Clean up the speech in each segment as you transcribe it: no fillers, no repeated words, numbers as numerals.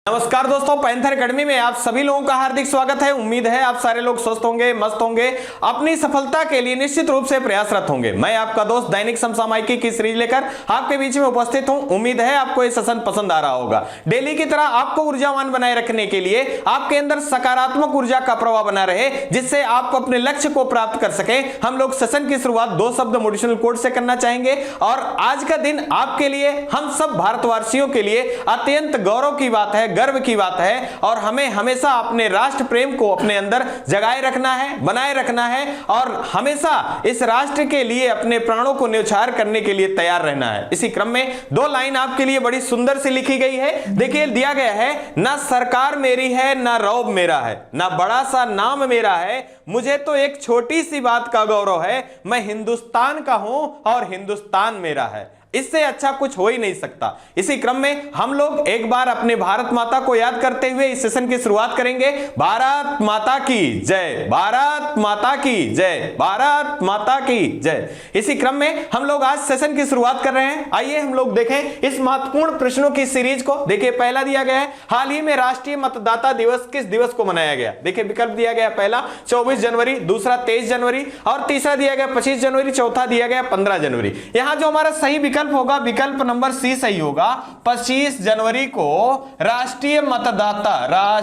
नमस्कार दोस्तों, panther academy में आप सभी लोगों का हार्दिक स्वागत है। उम्मीद है आप सारे लोग स्वस्थ होंगे, मस्त होंगे, अपनी सफलता के लिए निश्चित रूप से प्रयासरत होंगे। मैं आपका दोस्त दैनिक समसामयिकी की सीरीज लेकर आपके बीच में उपस्थित हूं। उम्मीद है आपको ये सेशन पसंद आ रहा होगा। डेली की तरह आपको ऊर्जावान बनाए रखने के लिए, आपके अंदर सकारात्मक ऊर्जा का प्रवाह बना रहे, जिससे आप अपने लक्ष्य को प्राप्त कर सके, हम लोग सेशन की शुरुआत 2 शब्द मोटिवेशनल कोट से करना चाहेंगे। और आज का दिन आपके लिए, हम सब भारतवासियों के लिए अत्यंत गौरव की बात है, गर्व की बात है। और हमें हमेशा अपने राष्ट्र प्रेम को अपने अंदर जगाए रखना है, बनाए रखना है, और हमेशा इस राष्ट्र के लिए अपने प्राणों को न्यौछावर करने के लिए तैयार रहना है। इसी क्रम में 2 लाइन आपके लिए बड़ी सुंदर से लिखी गई है। देखिए, दिया गया है, ना सरकार मेरी है, ना रौब मेरा है, ना बड़ा सा नाम मेरा है, मुझे तो एक छोटी सी बात का गौरव है, मैं हिंदुस्तान का हूं और हिंदुस्तान मेरा है। इससे अच्छा कुछ हो ही नहीं सकता। इसी क्रम में हम लोग एक बार अपने भारत माता को याद करते हुए इस सेशन की शुरुआत करेंगे। भारत माता की जय, भारत माता की जय, भारत माता की जय। इसी क्रम में हम लोग आज सेशन की शुरुआत कर रहे हैं। आइए हम लोग देखें इस महत्वपूर्ण प्रश्नों की सीरीज को। देखिए, पहला दिया गया है, हाल ही में राष्ट्रीय मतदाता दिवस किस दिवस को मनाया गया। देखिए, विकल्प दिया गया, पहला 24 जनवरी, दूसरा 23 जनवरी, और तीसरा दिया गया 25 जनवरी, चौथा दिया गया 15 जनवरी। यहां जो हमारा सही विकल्प होगा, विकल्प नंबर सी सही होगा। 25 जनवरी को राष्ट्रीय मतदाता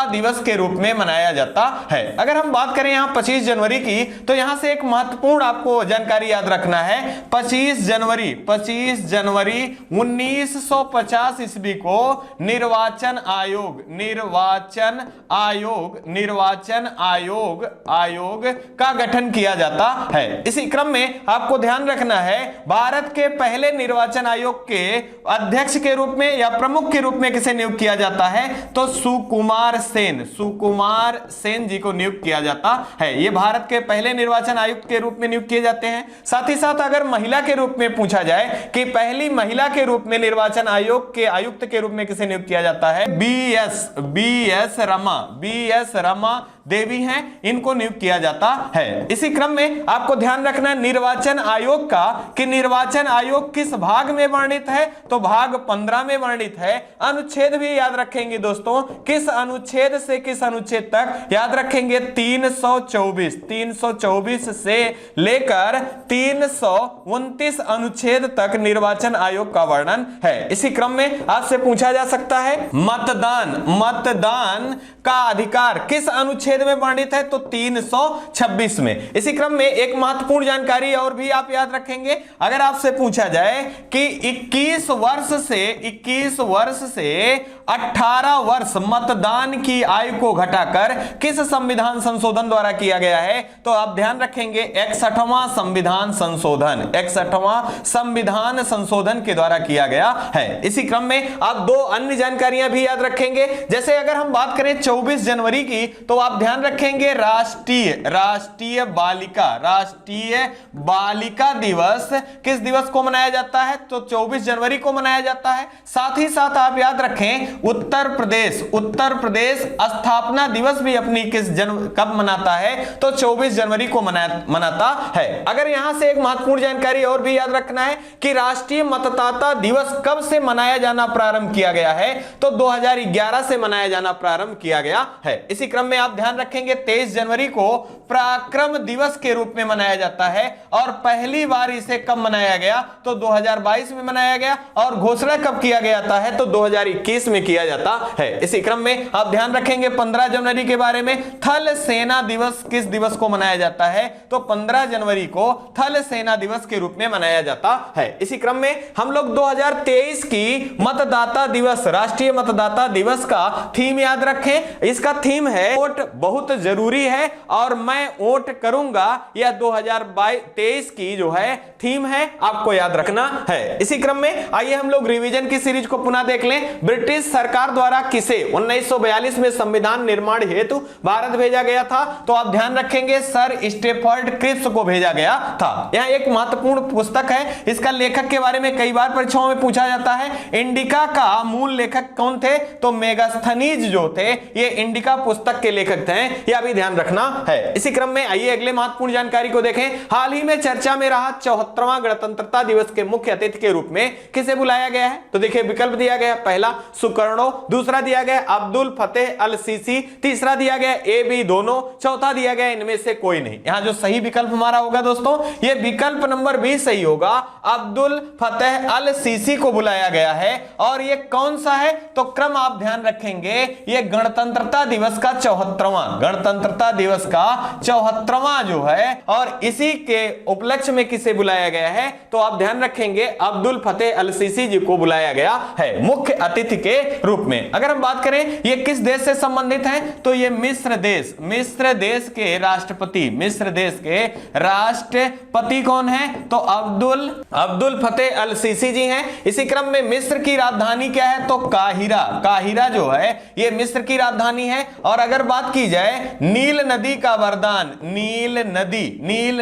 दिवस के रूप में मनाया जाता है। अगर हम बात करें यहां 25 जनवरी की, तो यहां से एक महत्वपूर्ण आपको जानकारी याद रखना है। 25 जनवरी 1950 ईस्वी को निर्वाचन आयोग का गठन किया जाता है। इसी क्रम में आपको ध्यान रखना है, भारत के पहले निर्वाचन आयोग के अध्यक्ष के रूप में या प्रमुख के रूप में किसे नियुक्त किया जाता है, तो सुकुमार सेन जी को नियुक्त किया जाता है। ये भारत के पहले निर्वाचन आयुक्त के रूप में नियुक्त किए जाते हैं। साथ ही साथ अगर महिला के रूप में पूछा जाए कि पहली महिला के रूप में निर्वाचन आयोग के आयुक्त के रूप में किसे नियुक्त किया जाता है, बी एस रमा देवी हैं, इनको नियुक्त किया जाता है। इसी क्रम में आपको ध्यान रखना निर्वाचन आयोग का, कि निर्वाचन आयोग किस भाग में वर्णित है, तो भाग 15 में वर्णित है। अनुच्छेद भी याद रखेंगे दोस्तों, किस अनुच्छेद से किस अनुच्छेद तक, याद रखेंगे 324 से लेकर 329 अनुच्छेद तक निर्वाचन आयोग का वर्णन है। इसी क्रम में आपसे पूछा जा सकता है, मतदान का अधिकार किस अनुच्छेद में वर्णित है, तो 326 में। इसी क्रम में एक महत्वपूर्ण जानकारी और भी आप याद रखेंगे, अगर आपसे पूछा जाए कि 21 वर्ष से 18 वर्ष मतदान की आयु को घटाकर किस संविधान संशोधन द्वारा किया गया है, तो आप ध्यान रखेंगे 61वां संविधान संशोधन के द्वारा किया गया है। इसी क्रम में आप 2 अन्य जानकारियां भी याद रखेंगे। जैसे अगर हम बात करें 24 जनवरी की, तो आप ध्यान रखेंगे राष्ट्रीय बालिका दिवस किस दिवस को मनाया जाता है, तो 24 जनवरी को मनाया जाता है। साथ ही साथ आप याद रखें उत्तर प्रदेश स्थापना दिवस भी अपनी कब मनाता है, तो 24 जनवरी को मनाता है। अगर यहां से एक महत्वपूर्ण जानकारी और भी याद रखना है कि राष्ट्रीय मतदाता दिवस कब से मनाया जाना प्रारंभ किया गया है, तो 2011 से मनाया जाना प्रारंभ किया गया है। इसी क्रम में आप ध्यान रखेंगे 23 जनवरी को पराक्रम दिवस के रूप में मनाया जाता है, और पहली बार इसे कब मनाया गया, तो 2022 में मनाया गया, और घोषणा कब किया गया है, तो 2021 में किया जाता है। इसी क्रम में आप ध्यान रखेंगे 15 जनवरी के बारे में, थल सेना दिवस किस दिवस को मनाया जाता है, तो 15 जनवरी को थल सेना दिवस के रूप में मनाया जाता है। इसी क्रम में हम लोग 2023 की मतदाता दिवस, राष्ट्रीय मतदाता दिवस का थीम याद रखें। इसका थीम है वोट बहुत जरूरी है और मैं वोट करूंगा, यह 2023 की जो है थीम है, आपको याद रखना है। इसी क्रम में आइए हम लोग रिवीजन की सीरीज को पुनः देख लें। ब्रिटिश सरकार द्वारा किसे 1942 में संविधान निर्माण हेतु भारत भेजा गया था? तो आप ध्यान रखेंगे सर स्टेफर्ड क्रिप्स को भेजा गया था। यह एक महत्वपूर्ण पुस्तक है, इसका लेखक के बारे में कई बार परीक्षाओं में पूछा जाता है। इंडिका का मूल लेखक कौन थे? तो मेगास्थनीज जो थे ये इंडिका पुस्तक के लेखक थे, यह भी ध्यान रखना है। इसी क्रम में आइए अगले महत्वपूर्ण जानकारी को देखें। हाल ही में चर्चा में रहा 74वां गणतंत्रता दिवस के मुख्य अतिथि के रूप में किसे बुलाया गया है? तो देखिए विकल्प दिया गया, पहला सुकर्णो, दूसरा दिया गया अब्दुल फतेह अल सीसी, तीसरा दिया गया ए बी दोनों, चौथा दिया गया इनमें से कोई नहीं। यहां जो सही विकल्प हमारा होगा दोस्तों, यह विकल्प नंबर 20 सही होगा, अब्दुल फतेह अल सीसी को बुलाया गया है। और यह कौन सा है? तो क्रम आप ध्यान रखेंगे, यह गणतंत्रता दिवस का 74वां, गणतंत्रता दिवस का 74वां जो है, और इसी के उपलक्ष्य में किसे बुलाया गया है? तो आप ध्यान रखेंगे अब्दुल फतेह अल सीसी जी को बुलाया गया है मुख्य अतिथि के रूप में। अगर हम बात करें ये किस देश से संबंधित है, तो ये मिस्र देश के राष्ट्रपति, मिस्र देश के राष्ट्रपति कौन है? तो अब्दुल फतेह अल सीसी जी हैं। इसी क्रम में मिस्र की राजधानी क्या है? तो काहिरा जो है ये मिस्र की राजधानी है। और अगर बात की जाए नील नदी का वरदान, नील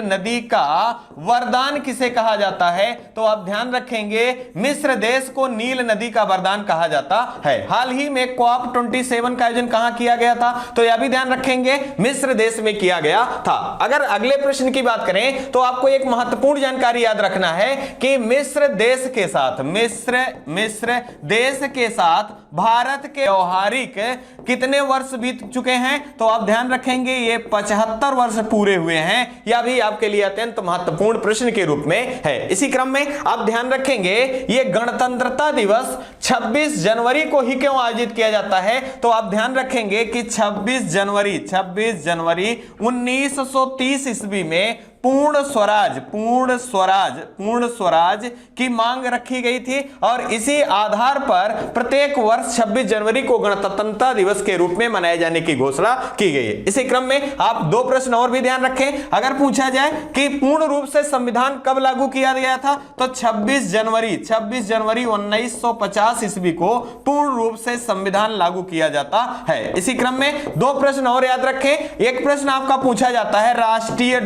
नदी का वरदान किसे कहा जाता है? तो आप ध्यान रखेंगे मिस्र देश को नील नदी का वरदान कहा जाता है। हाल ही में COP 27 का आयोजन कहां किया गया था? तो यह भी ध्यान रखेंगे मिस्र देश में किया गया था। अगर अगले प्रश्न की बात करें तो आपको एक महत्वपूर्ण जानकारी याद रखना है कि मिस्र देश के साथ भारत के व्यवहारिक कितने वर्ष बीत चुके हैं? तो आप ध्यान रखेंगे ये 75 वर्ष पूरे हुए हैं। यह भी आपके लिए अत्यंत महत्वपूर्ण प्रश्न के रूप में है। इसी क्रम में आप ध्यान रखेंगे ये गणतंत्रता दिवस 26 जनवरी को ही क्यों आयोजित किया जाता है? तो आप ध्यान रखेंगे कि 26 जनवरी 1930 ईस्वी में पूर्ण स्वराज की मांग रखी गई थी और इसी आधार पर प्रत्येक वर्ष 26 जनवरी को गणतंत्रता दिवस के रूप में मनाए जाने की घोषणा की गई है। इसी क्रम में आप दो प्रश्न और भी ध्यान रखें। अगर पूछा जाए कि पूर्ण रूप से संविधान कब लागू किया गया था, तो 26 जनवरी 1950 ईस्वी को पूर्ण रूप से संविधान लागू किया जाता है। इसी क्रम में दो प्रश्न और याद रखें। एक प्रश्न आपका पूछा जाता है राष्ट्रीय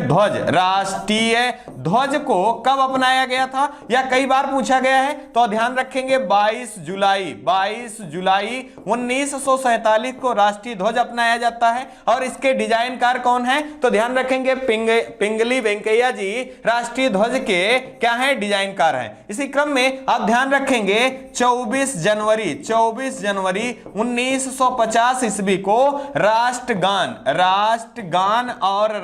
ध्वज को कब अपनाया गया था, या कई बार पूछा गया है, तो ध्यान रखेंगे 22 जुलाई 1947 को राष्ट्रीय ध्वज अपनाया जाता है। और इसके डिजाइनकार कौन है? तो ध्यान रखेंगे पिंगली वेंकैया जी राष्ट्रीय ध्वज के क्या है? डिजाइनकार हैं। इसी क्रम में आप ध्यान रखेंगे 24 जनवरी 1950 ईस्वी को राष्ट्रगान और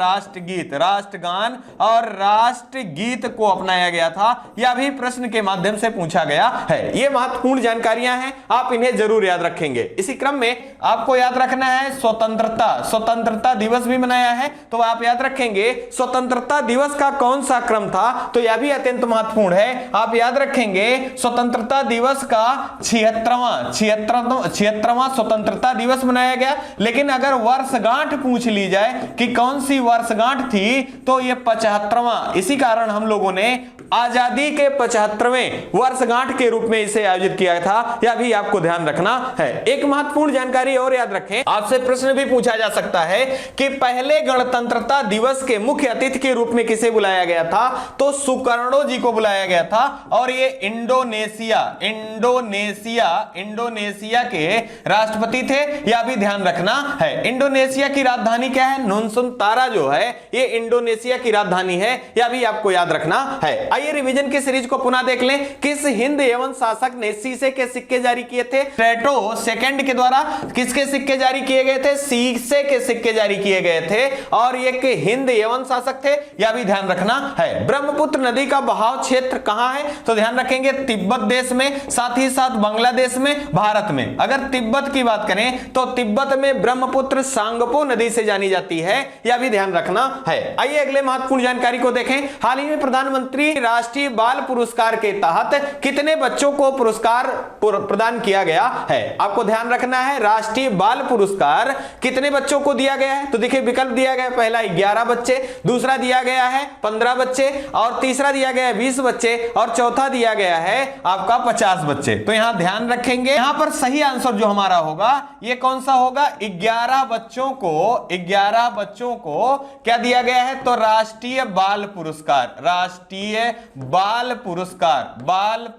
राष्ट्रगीत को अपनाया गया था। यह भी प्रश्न के माध्यम से पूछा गया है। ये महत्वपूर्ण जानकारियां हैं, आप इन्हें जरूर याद रखेंगे। इसी क्रम में आपको याद रखना है स्वतंत्रता दिवस भी मनाया है, तो आप याद रखेंगे स्वतंत्रता दिवस का कौन सा क्रम था, तो यह भी अत्यंत महत्वपूर्ण है। आप याद रखेंगे स्वतंत्रता दिवस का 76वां स्वतंत्रता दिवस मनाया गया। लेकिन अगर वर्षगांठ पूछ ली जाए कि कौन सी वर्षगांठ थी, तो यह 75वां, इसी कारण हम लोगों ने आजादी के 75वें वर्षगांठ के रूप में इसे आयोजित किया था। यह भी आपको ध्यान रखना है। एक महत्वपूर्ण जानकारी और याद रखें, आपसे प्रश्न भी पूछा जा सकता है कि पहले गणतंत्रता दिवस के मुख्य अतिथि के रूप में किसे बुलाया गया था, तो सुकर्णो जी को बुलाया गया था। और ये इंडोनेशिया के राष्ट्रपति थे, यह भी ध्यान रखना है। इंडोनेशिया की राजधानी क्या है? नुसुंतारा जो है ये इंडोनेशिया की राजधानी है, यह भी आपको याद रखना है। आइए रिवीजन की सीरीज को पुनः देख लें। किस हिंद यवन शासक ने शीशे के सिक्के जारी किए थे? टेटो सेकंड के द्वारा किसके सिक्के जारी किए गए थे? शीशे के सिक्के जारी किए गए थे और ये के हिंद यवन शासक थे, यह भी ध्यान रखना है। ब्रह्मपुत्र नदी का बहाव क्षेत्र कहां है? तो ध्यान रखेंगे तिब्बत देश में, साथ ही साथ बांग्लादेश में, भारत में। अगर तिब्बत की बात करें तो तिब्बत में ब्रह्मपुत्र सांगपो नदी से जानी जाती है, यह भी ध्यान रखना है। आइए अगले महत्वपूर्ण जानकारी को देखें। हाल ही में प्रधानमंत्री राष्ट्रीय बाल पुरस्कार के तहत कितने बच्चों को पुरस्कार प्रदान किया गया है? आपको ध्यान रखना है, राष्ट्रीय बाल पुरस्कार कितने बच्चों को दिया गया है? तो देखिए विकल्प दिया गया है, पहला 11 बच्चे, दूसरा दिया गया है 15 बच्चे, और तीसरा दिया गया है 20 बच्चे, और चौथा दिया गया है आपका 50 बच्चे। तो यहां ध्यान रखेंगे, यहां पर सही आंसर जो हमारा होगा ये कौन सा होगा? 11 बच्चों को क्या दिया गया है? तो राष्ट्रीय बाल पुरस्कार, राष्ट्रीय बाल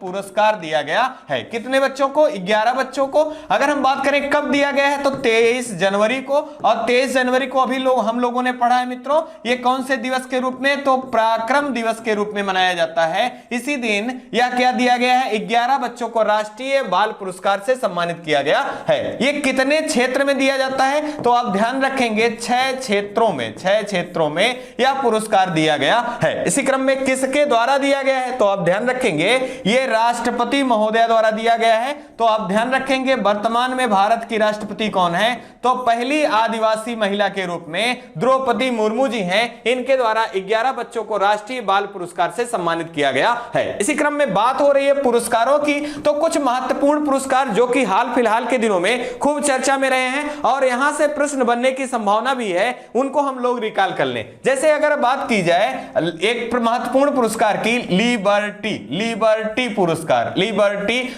पुरस्कार दिया गया है। कितने बच्चों को? 11 बच्चों को। अगर हम बात करें कब दिया गया है, तो 23 जनवरी को, और 23 जनवरी को अभी हम लोगों ने पढ़ा है मित्रों, ये कौन से दिवस के रूप में? तो पराक्रम दिवस के रूप में मनाया जाता है। इसी दिन यह क्या दिया गया है? 11 बच्चों को राष्ट्रीय बाल पुरस्कार से सम्मानित किया गया है। ये कितने क्षेत्र में दिया जाता है? तो आप ध्यान रखेंगे 6 क्षेत्रों में यह पुरस्कार दिया गया है। इसी क्रम में किसके द्वारा दिया गया है? तो आप ध्यान रखेंगे ये राष्ट्रपति महोदय द्वारा दिया गया है। तो आप ध्यान रखेंगे वर्तमान में भारत की राष्ट्रपति कौन है? तो पहली आदिवासी महिला के रूप में द्रौपदी मुर्मू जी हैं। इनके द्वारा 11 बच्चों को राष्ट्रीय बाल पुरस्कार से सम्मानित किया गया है। इसी क्रम में बात हो रही है पुरस्कारों की, तो कुछ महत्वपूर्ण पुरस्कार जो कि हाल फिलहाल के दिनों में खूब चर्चा में रहे हैं और यहां से प्रश्न बनने की संभावना भी है, उनको हम लोग रिकॉल कर लें। जैसे अगर बात की जाए एक महत्वपूर्ण पुरस्कार की, लिबर्टी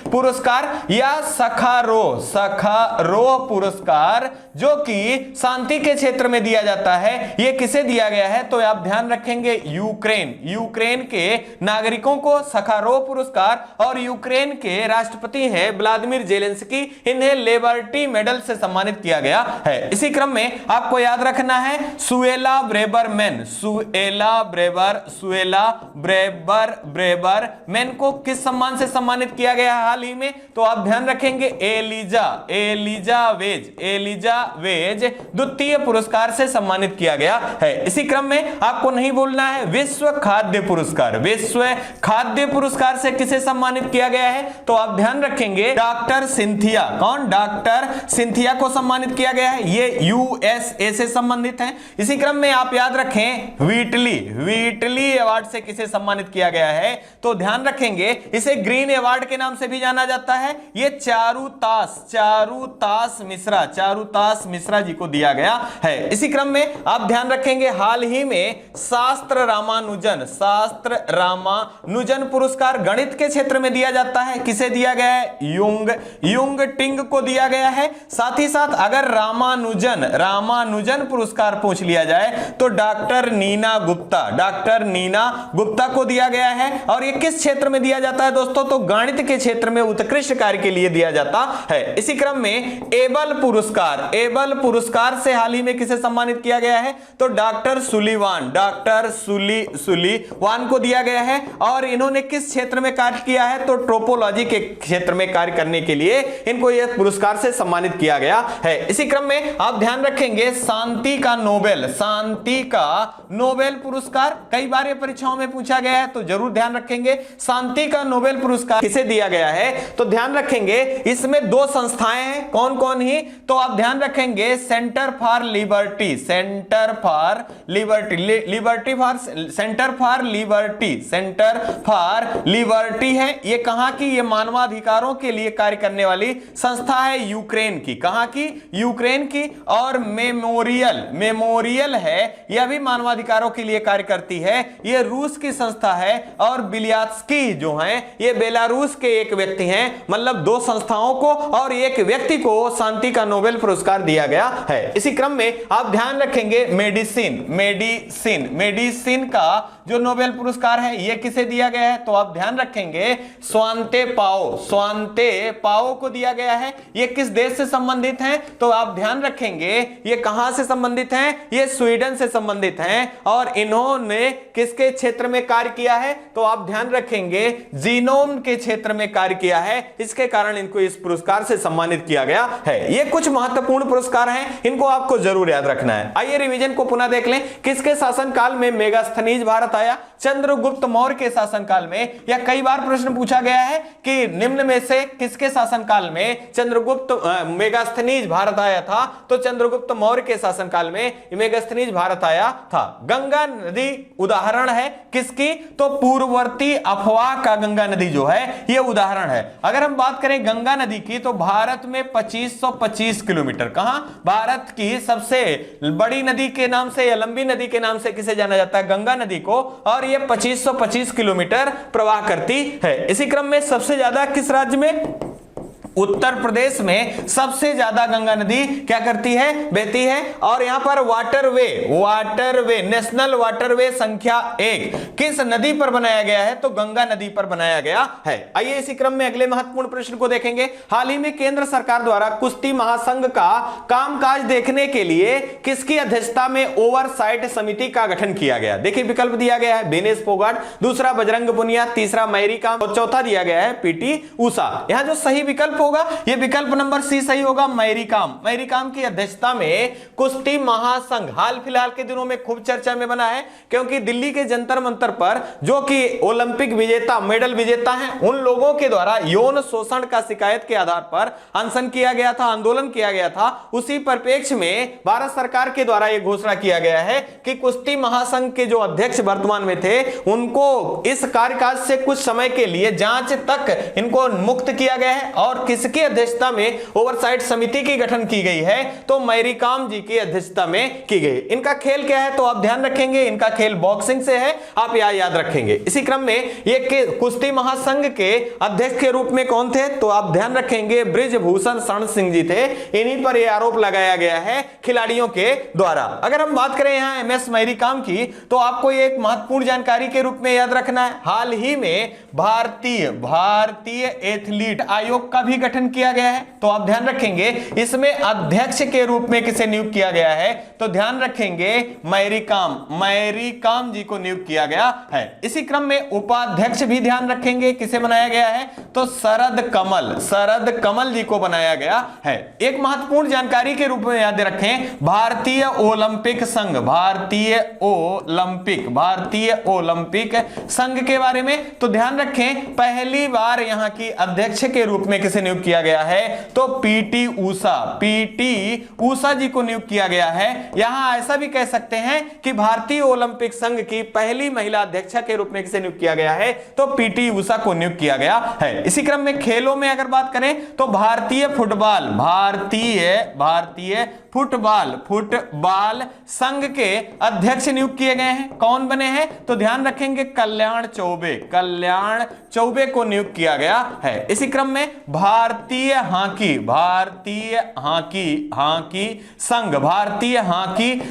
पुरस्कार या सखारो पुरस्कार जो कि शांति के क्षेत्र में दिया जाता है, यह किसे दिया गया है? तो आप ध्यान रखेंगे यूक्रेन के नागरिकों को सखारो पुरस्कार, और यूक्रेन के राष्ट्रपति हैं व्लादिमीर जेलेंस्की, इन्हें लिबर्टी मेडल से सम्मानित किया गया है। इसी क्रम में आपको याद रखना है सुएला ब्रेबर मैन को किस सम्मान से सम्मानित किया गया हाल ही में? तो आप ध्यान रखेंगे एलिजा वेज द्वितीय पुरस्कार से सम्मानित किया गया है। इसी क्रम में आपको नहीं बोलना है विश्व खाद्य पुरस्कार से किसे सम्मानित किया गया है? तो आप ध्यान रखेंगे डॉक्टर सिंथिया, कौन? डॉक्टर सिंथिया को सम्मानित किया गया है, ये यूएसए से संबंधित है। इसी क्रम में आप याद रखें व्हीटली अवार्ड से किसे सम्मानित किया गया है? तो ध्यान रखेंगे इसे ग्रीन अवार्ड के नाम से भी जाना जाता है। ये चारुतास मिश्रा जी को दिया गया है। इसी क्रम में आप ध्यान रखेंगे हाल ही में शास्त्र रामानुजन पुरस्कार गणित के क्षेत्र में दिया जाता है, किसे दिया गया है? युंग टिंग को दिया गया है। साथ ही साथ अगर रामानुजन पुरस्कार पूछ लिया जाए तो डॉक्टर नीना गुप्ता को दिया गया है। और ये किस क्षेत्र में दिया जाता है दोस्तों? तो गणित के क्षेत्र में उत्कृष्ट कार्य के लिए दिया जाता है। इसी क्रम में एबल पुरस्कार से हाल ही में किसे सम्मानित किया गया है? तो डॉक्टर सुलीवान को दिया गया है। और इन्होंने किस क्षेत्र में कार्य किया है? तो ट्रोपोलॉजी के क्षेत्र में कार्य करने के लिए इनको यह पुरस्कार से सम्मानित किया गया है। इसी क्रम में आप ध्यान रखेंगे शांति का नोबेल पुरस्कार कई बार ये परीक्षाओं में पूछा गया है, तो जरूर ध्यान रखेंगे शांति का नोबेल पुरस्कार किसे दिया गया है? तो ध्यान रखेंगे इसमें 2 संस्थाएं हैं, कौन कौन ही? तो आप ध्यान रखेंगे सेंटर फॉर लिबर्टी है। ये कहां की? ये मानवाधिकारों के लिए कार्य करने वाली संस्था है यूक्रेन की। कहां की? यूक्रेन की। और मेमोरियल है, यह भी मानवाधिकारों के लिए कार्य करती है, यह रूस की संस्था है। और बिलियात्स्की जो हैं ये बेलारूस के एक व्यक्ति हैं। मतलब 2 संस्थाओं को और एक व्यक्ति को शांति का नोबेल पुरस्कार दिया गया है। इसी क्रम में आप ध्यान रखेंगे मेडिसिन का जो नोबेल पुरस्कार है ये किसे दिया गया है? तो आप ध्यान रखेंगे स्वांते पाओ को दिया गया है। ये किस देश से संबंधित हैं? तो आप ध्यान रखेंगे ये कहां से संबंधित हैं? ये स्वीडन से संबंधित हैं। और इन्होंने किसके क्षेत्र में कार्य किया है? तो आप ध्यान रखेंगे जीनोम के क्षेत्र में कार्य किया है, इसके कारण इनको इस पुरस्कार से सम्मानित किया गया है। ये कुछ महत्वपूर्ण पुरस्कार हैं, इनको आपको जरूर याद रखना है। आइए रिवीजन को पुनः देख लें। किसके शासनकाल में मेगास्थनीज भारत आया? चंद्रगुप्त मौर्य के शासनकाल में। यह कई बार प्रश्न पूछा गया है कि निम्न में से किसके शासनकाल में मेगास्थनीज भारत आया था? तो चंद्रगुप्त मौर्य के शासनकाल में मेगास्थनीज भारत आया था। गंगा नदी उदाहरण है किसकी? तो पूर्ववर्ती अफवाह का गंगा नदी जो है यह उदाहरण है। अगर हम बात करें गंगा नदी की तो भारत में 2525 किलोमीटर, कहां, भारत की सबसे बड़ी नदी के नाम से या लंबी नदी के नाम से किसे जाना जाता है, गंगा नदी को, और यह 2525 किलोमीटर प्रवाह करती है। इसी क्रम में सबसे ज्यादा किस राज्य में, उत्तर प्रदेश में सबसे ज्यादा गंगा नदी क्या करती है, बहती है। और यहां पर वाटरवे नेशनल वाटरवे संख्या 1 किस नदी पर बनाया गया है, तो गंगा नदी पर बनाया गया है। आइए इसी क्रम में अगले महत्वपूर्ण प्रश्न को देखेंगे। हाल ही में केंद्र सरकार द्वारा कुश्ती महासंघ का कामकाज देखने के लिए किसकी अध्यक्षता में ओवरसाइट समिति का गठन किया गया। देखिए विकल्प दिया गया है विनेश फोगाट, दूसरा बजरंग पुनिया, तीसरा मैरी कॉम और चौथा दिया गया है पीटी उषा। यहां जो सही विकल्प होगा ये विकल्प नंबर सी सही होगा, मैरी कॉम की अध्यक्षता में कुश्ती महासंघ हाल फिलहाल के दिनों में खूब चर्चा में बना है, क्योंकि दिल्ली के जंतर मंतर पर जो कि ओलंपिक विजेता, मेडल विजेता हैं, उन लोगों के द्वारा यौन शोषण का शिकायत के आधार पर अनशन किया गया था, आंदोलन किया गया था। उसी परिप्रेक्ष्य में भारत सरकार के द्वारा यह घोषणा किया गया है कि कुश्ती महासंघ के जो अध्यक्ष वर्तमान में थे उनको इस कार्यकाल से कुछ समय के लिए जांच तक इनको मुक्त किया गया है और किसकी अध्यक्षता में ओवरसाइट समिति की गठन की गई है, तो मैरी कॉम जी की अध्यक्षता में की गई। इनका खेल क्या है तो आप ध्यान रखेंगे, इनका खेल बॉक्सिंग से है, आप यह याद रखेंगे। इसी क्रम में ये कुश्ती महासंघ के अध्यक्ष के रूप में कौन थे, तो आप ध्यान रखेंगे ब्रिजभूषण शरण सिंह जी थे। इन्हीं पर यह आरोप लगाया गया है खिलाड़ियों के द्वारा। अगर हम बात करें यहां एमएस मैरी कॉम की तो आपको ये एक महत्वपूर्ण जानकारी के रूप में याद रखना है, हाल ही में भारतीय एथलीट आयोग का भी गठन किया गया है। तो आप ध्यान रखेंगे इसमें अध्यक्ष के रूप में किसे नियुक्त किया गया है, तो ध्यान रखेंगे मैरी कॉम जी को नियुक्त किया गया है। इसी क्रम में उपाध्यक्ष भी ध्यान रखेंगे किसे बनाया गया है, तो शरद कमल जी को बनाया गया है। एक महत्वपूर्ण जानकारी के रूप में याद रखें भारतीय ओलंपिक संघ के बारे में, तो ध्यान रखें पहली बार यहां की अध्यक्ष के रूप में किसे नियुक्त किया गया है, तो पीटी उषा जी को नियुक्त किया गया है। यहां ऐसा भी कह सकते हैं कि भारतीय ओलंपिक संघ की पहली महिला अध्यक्षा के रूप में किसे नियुक्त किया गया है, तो पीटी उषा को नियुक्त किया गया है। इसी क्रम में खेलों में अगर बात करें तो भारतीय फुटबॉल संघ के अध्यक्ष नियुक्त किए गए हैं। कौन बने हैं, तो ध्यान रखेंगे कल्याण चौबे को नियुक्त किया गया है। इसी क्रम में भारतीय हॉकी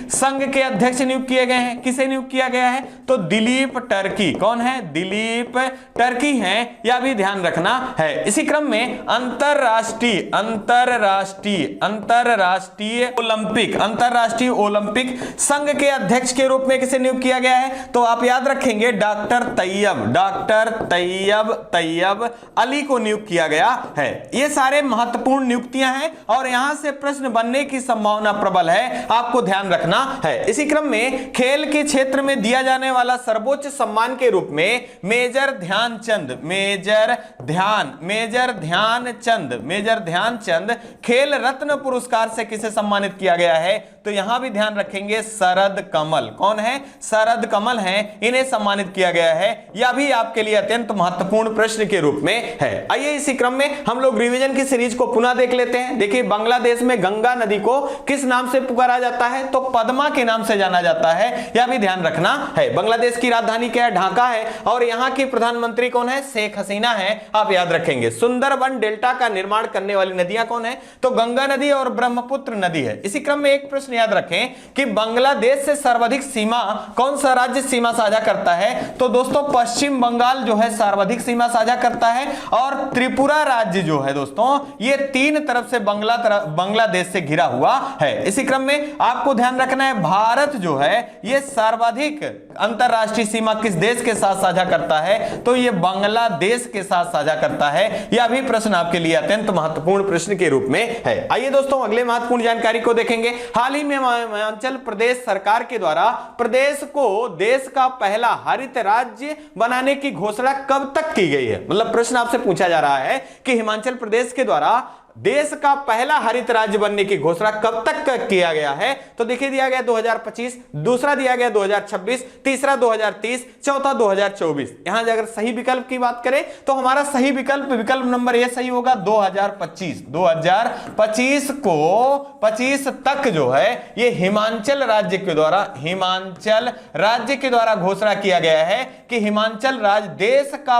संघ के अध्यक्ष नियुक्त किए गए हैं। किसे नियुक्त किया गया है, तो दिलीप टर्की। कौन है, दिलीप टर्की हैं, यह भी ध्यान रखना है। इसी क्रम में अंतरराष्ट्रीय ओलंपिक संघ के अध्यक्ष के रूप में किसे नियुक्त किया गया है, तो आप याद रखेंगे डॉक्टर तैयब अली को नियुक्त किया गया है। ये सारे महत्वपूर्ण नियुक्तियां हैं और यहां से प्रश्न बनने की संभावना प्रबल है, आपको ध्यान रखना है। इसी क्रम में खेल के क्षेत्र में दिया जाने वाला सर्वोच्च सम्मान के रूप में मेजर ध्यानचंद खेल रत्न पुरस्कार से किसे सम्मानित किया गया है, तो यहां भी ध्यान रखेंगे शरद कमल। कौन है, शरद कमल हैं, इन्हें सम्मानित किया गया है। यह भी आपके लिए अत्यंत महत्वपूर्ण प्रश्न के रूप में है। आइए इसी क्रम में हम लोग रिवीजन की सीरीज को पुनः देख लेते हैं। देखिए बांग्लादेश में गंगा नदी को किस नाम से पुकारा जाता है, तो पद्मा के नाम से जाना जाता है, यह भी ध्यान रखना है। बांग्लादेश की राजधानी क्या है, ढाका है, और यहां की प्रधानमंत्री कौन है, शेख हसीना है, आप याद रखेंगे। सुंदरबन डेल्टा का निर्माण करने वाली नदियां कौन है, तो गंगा नदी और ब्रह्मपुत्र नदी है। इसी क्रम में एक प्रश्न याद रखें कि बांग्लादेश से सर्वाधिक सीमा कौन सा राज्य सीमा साझा करता है, तो दोस्तों पश्चिम बंगाल जो है सर्वाधिक सीमा साझा करता है, और त्रिपुरा राज्य जो है दोस्तों ये तीन तरफ से बांग्लादेश से घिरा हुआ है। इसी क्रम में आपको ध्यान रखना है भारत जो है ये सर्वाधिक अंतरराष्ट्रीय सीमा किस देश के साथ साझा करता है, तो ये बांग्लादेश के साथ साझा करता है। यह भी प्रश्न आपके लिए अत्यंत महत्वपूर्ण प्रश्न के रूप में है। आइए दोस्तों अगले महत्वपूर्ण जानकारी को देखेंगे। हाल ही में हिमाचल प्रदेश सरकार के द्वारा प्रदेश को देश का पहला हरित राज्य बनाने की घोषणा कब तक की गई है, मतलब प्रश्न आपसे पूछा जा रहा है कि हिमाचल प्रदेश के द्वारा देश का पहला हरित राज्य बनने की घोषणा कब तक किया गया है? तो देखिए दिया गया 2025, दूसरा दिया गया 2026, तीसरा 2030, चौथा 2024। यहां अगर सही विकल्प की बात करें तो हमारा सही विकल्प नंबर ए सही होगा 2025। 2025 को 25 तक जो है ये हिमाचल राज्य के द्वारा घोषणा किया गया है कि हिमाचल राज्य देश का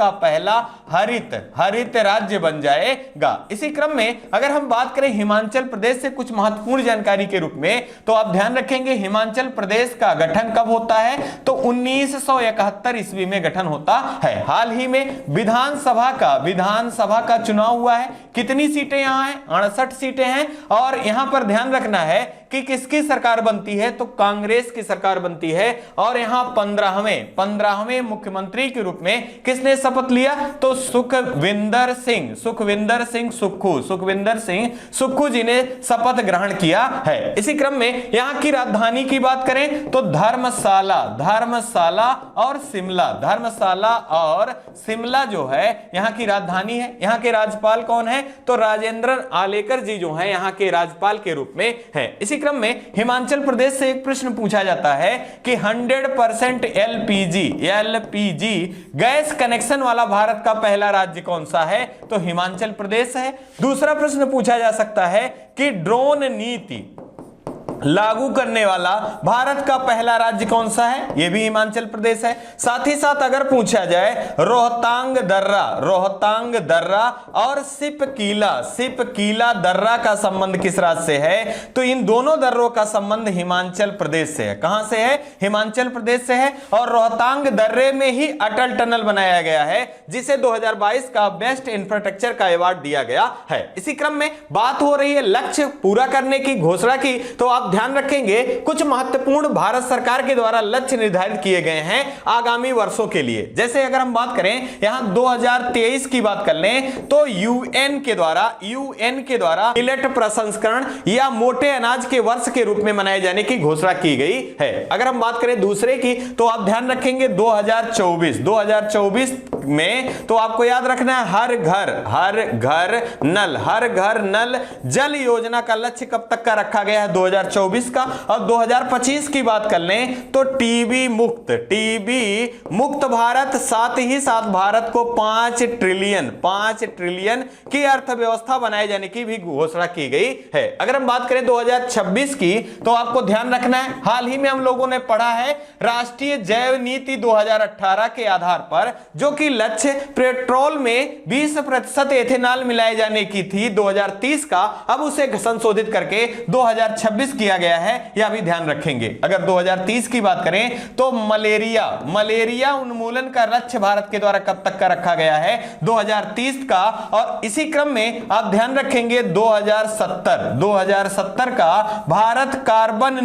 पहला हरित राज्य बन जाएगा। इसी क्रम में अगर हम बात करें हिमाचल प्रदेश से कुछ महत्वपूर्ण जानकारी के रूप में, तो आप ध्यान रखेंगे हिमाचल प्रदेश का गठन कब होता है? तो 1971 ईस्वी में गठन होता है। हाल ही में विधानसभा का चुनाव हुआ है। कितनी सीटें यहां हैं? 68 सीटें हैं। और यहां पर ध्यान रखना है कि किसकी सरकार बनती है? तो कांग्रेस की सरकार बनती है। और यहां 15वें मुख्यमंत्री के रूप में किसने शपथ लिया? तो सुखविंदर सिंह सुक्खू जी ने शपथ ग्रहण किया है। इसी क्रम में यहां की राजधानी की बात करें तो धर्मशाला और शिमला जो है यहां की राजधानी है। यहां के राज्यपाल कौन है? तो राजेंद्र आलेकर जी जो है यहां के राज्यपाल के रूप में है। इसी क्रम में हिमाचल प्रदेश से एक प्रश्न पूछा जाता है कि 100% एलपीजी गैस कनेक्शन वाला भारत का पहला राज्य कौन सा है? तो हिमाचल प्रदेश है। दूसरा प्रश्न पूछा जा सकता है कि ड्रोन नीति लागू करने वाला भारत का पहला राज्य कौन सा है? यह भी हिमाचल प्रदेश है। साथ ही साथ अगर पूछा जाए रोहतांग दर्रा और सिपकीला दर्रा का संबंध किस राज्य से है? तो इन दोनों दर्रों का संबंध हिमाचल प्रदेश से है। कहां से है? हिमाचल प्रदेश से है। और रोहतांग दर्रे में ही अटल टनल बनाया गया है, जिसे 2022 का बेस्ट इंफ्रास्ट्रक्चर का अवार्ड दिया गया है। इसी क्रम में बात हो रही है लक्ष्य पूरा करने की घोषणा की, तो आप ध्यान रखेंगे कुछ महत्वपूर्ण भारत सरकार के द्वारा लक्ष्य निर्धारित किए गए हैं आगामी वर्षों के लिए। जैसे अगर हम बात करें यहां 2023 की बात कर लें तो यूएन के द्वारा मिलेट प्रसंस्करण या मोटे अनाज के वर्ष के रूप में मनाए जाने की घोषणा की गई है। अगर हम बात करें दूसरे की तो आप ध्यान रखेंगे 2024 में तो आपको याद रखना है हर घर नल जल योजना का लक्ष्य कब तक का रखा गया है? 2024 का। और 2025 की बात कर लें तो टीबी मुक्त भारत, साथ ही साथ भारत को 5 ट्रिलियन की अर्थव्यवस्था बनाए जाने की भी घोषणा की गई है। अगर हम बात करें 2026 की तो आपको ध्यान रखना है हाल ही में हम लोगों ने पढ़ा है राष्ट्रीय जैव नीति 2018 के आधार पर, जो कि लक्ष्य पेट्रोल में 20% एथेनॉल मिलाए जाने की थी 2030 का, अब उसे संशोधित करके 2026 किया गया है। यह भी ध्यान रखेंगे। अगर 2030 की बात करें तो मलेरिया उन्मूलन का लक्ष्य भारत के द्वारा कब तक का रखा गया है? 2030 का। और इसी क्रम में आप ध्यान रखेंगे 2070 का भारत कार्बन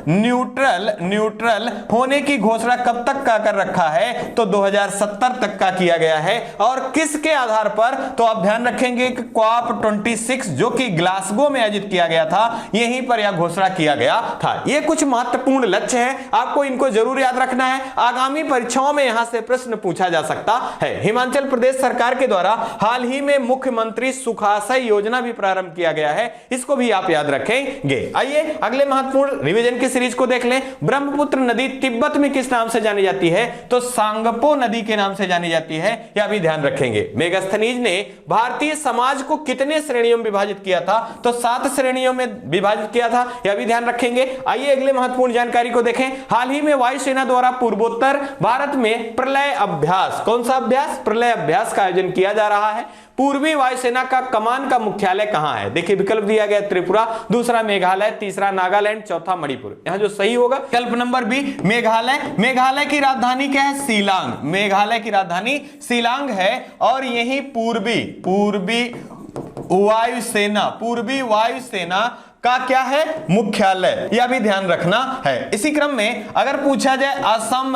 न्यूट्रल होने की घोषणा कब तक का कर रखा है? तो 2070 तक का किया गया है। और किसके आधार पर? तो आप ध्यान रखेंगे कि COP26 जो कि ग्लासगो में आयोजित किया गया था, यहीं पर यह घोषणा किया गया था। ये कुछ महत्वपूर्ण लक्ष्य हैं, आपको इनको जरूर याद रखना है। आगामी परीक्षाओं में यहां से प्रश्न पूछा जा सकता है। हिमाचल प्रदेश सरकार के द्वारा हाल ही में मुख्यमंत्री सुखाशय योजना भी प्रारंभ किया गया है, इसको भी आप याद रखेंगे। आइए अगले महत्वपूर्ण रिवीजन की सीरीज को देख लें। ब्रह्मपुत्र नदी तिब्बत में किस नाम से जानी जाती है? तो सांगपो नदी के नाम से जानी जाती है, यह भी ध्यान रखेंगे। मेगास्थनीज ने भारतीय समाज को कितने श्रेणियों में विभाजित किया था? तो 7 श्रेणियों में विभाजित किया था, यह भी ध्यान रखेंगे। आइए अगले महत्वपूर्ण जानकारी को देखें। हाल ही में वायुसेना द्वारा पूर्वोत्तर भारत में प्रलय अभ्यास, कौन सा अभ्यास? प्रलय अभ्यास का आयोजन किया जा रहा है। पूर्वी वायुसेना का कमान का मुख्यालय कहां है? देखिए विकल्प दिया गया त्रिपुरा, दूसरा मेघालय, तीसरा नागालैंड, चौथा मणिपुर। यहां जो सही होगा विकल्प नंबर बी मेघालय की राजधानी क्या है? शिलांग। मेघालय की राजधानी शिलांग है। और यही पूर्वी वायुसेना का क्या है, मुख्यालय, यह भी ध्यान रखना है। इसी क्रम में अगर पूछा जाए असम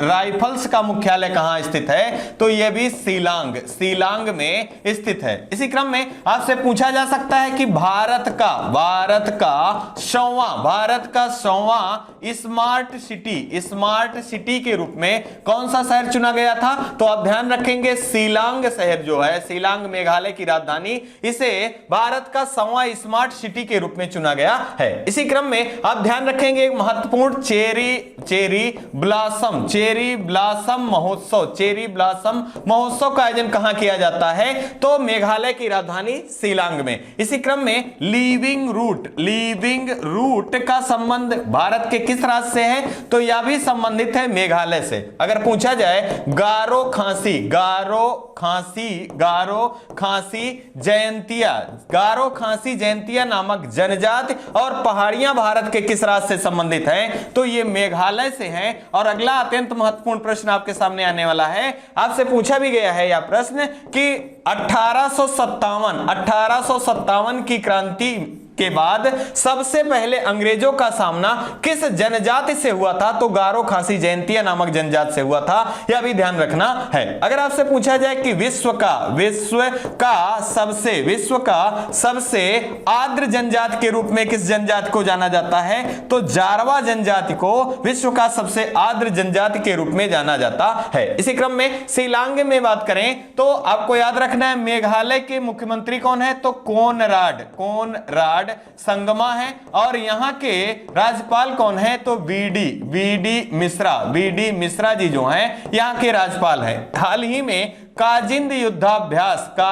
राइफल्स का मुख्यालय कहां स्थित है, तो यह भी शिलांग में स्थित है। इसी क्रम में आपसे पूछा जा सकता है कि भारत का 1वां स्मार्ट सिटी के रूप में कौन सा शहर चुना गया था, तो आप ध्यान रखेंगे शिलांग शहर जो है, शिलांग मेघालय की राजधानी, इसे भारत का 1वां स्मार्ट सिटी के रूप में चुना गया है। इसी क्रम में आप ध्यान रखेंगे एक महत्वपूर्ण चेरी ब्लॉसम महोत्सव का आयोजन कहां किया जाता है, तो मेघालय की राजधानी शिलांग में। इसी क्रम में लिविंग रूट का संबंध भारत के किस राज्य से है, तो यह भी संबंधित है मेघालय से। अगर पूछा जाए गारो खासी जयंतिया नामक जनजाति और पहाड़ियां भारत के किस राज्य से संबंधित हैं, तो ये मेघालय से हैं। और अगला अत्यंत महत्वपूर्ण प्रश्न आपके सामने आने वाला है, आपसे पूछा भी गया है यह प्रश्न कि 1857 की क्रांति के बाद सबसे पहले अंग्रेजों का सामना किस जनजाति से हुआ था, तो गारो खासी जयंतिया नामक जनजाति से हुआ था, यह भी ध्यान रखना है। अगर आपसे पूछा जाए कि विश्व का सबसे आर्द्र जनजाति के रूप में किस जनजाति को जाना जाता है, तो जारवा जनजाति को विश्व का सबसे आर्द्र जनजाति के रूप में जाना जाता है। इसी क्रम में शिलांग में बात करें तो आपको याद रखना है मेघालय के मुख्यमंत्री कौन है, तो कोनराड संगमा है। और यहां के राज्यपाल कौन है, तो वीडी मिश्रा जी जो हैं यहां के राज्यपाल हैं। हाल ही में काजिंद युद्धाभ्यास का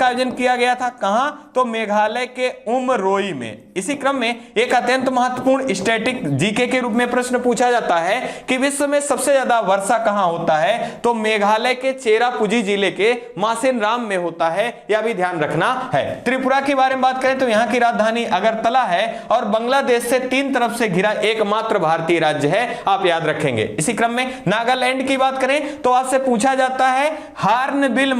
आयोजन किया गया था, कहां, तो मेघालय के उमरोई में। इसी क्रम में एक अत्यंत महत्वपूर्ण स्टैटिक जीके के रूप में प्रश्न पूछा जाता है कि विश्व में सबसे ज्यादा वर्षा कहां होता है, तो मेघालय के चेरापूंजी जिले के मासेनराम में होता है, यह भी ध्यान रखना है। त्रिपुरा के बारे में बात करें तो यहां की राजधानी अगरतला है और बांग्लादेश से 3 तरफ से घिरा एकमात्र भारतीय राज्य है, आप याद रखेंगे। इसी क्रम में नागालैंड की बात करें तो आपसे पूछा जाता है हार्नबिल